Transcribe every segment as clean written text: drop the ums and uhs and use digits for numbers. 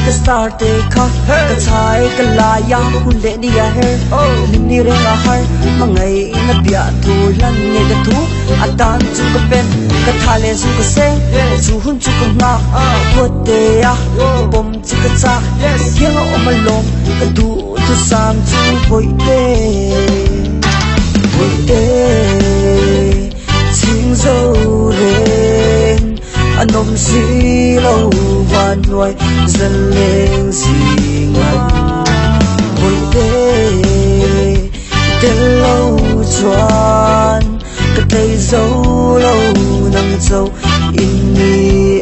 cái star te khóc cái trái cái lá ya hun lệ đi ya her nim ni renga har mà ngày na bia thu lan nghe cái thu atan chu cái pen cái thale chu cái se chu hun chu cái ngak quật te ya bom chu cái cha hiang om malom cái du tu sam chu boi te ching dâu lên anh ôm xí lâu van nuôi dân lên xì ngăn bồi tê lâu choan cái tay dấu lâu nâng dấu in mi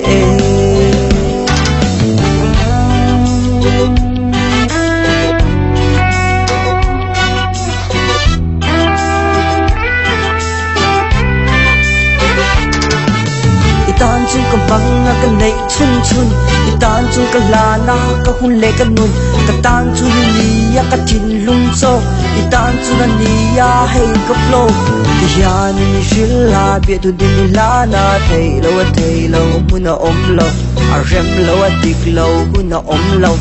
tan chung ka bang na ka nei chun chun tan chung ka la na ka hun le ka nun ka tan chung ni ya ka tin lung so tan chung na ni ya hey ka flow ti ya ni shil la bi tu din la na thei lo mun na om lo a rem lo a dik lo mun na om lo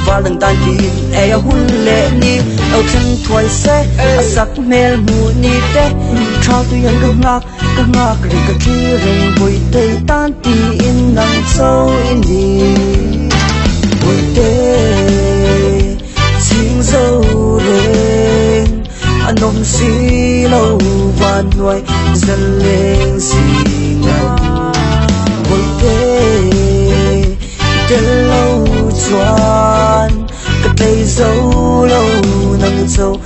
valang tan din e ya hun le ni au chen thoi se a sak mel mu ni te thao tu yang ka ngak ri ka thi ring boi te tan ti in nang so in ni boi te ching zo reng anom si lo van nuôi dân lên si ngan boi te lâu choan cái tay dấu lâu nang dấu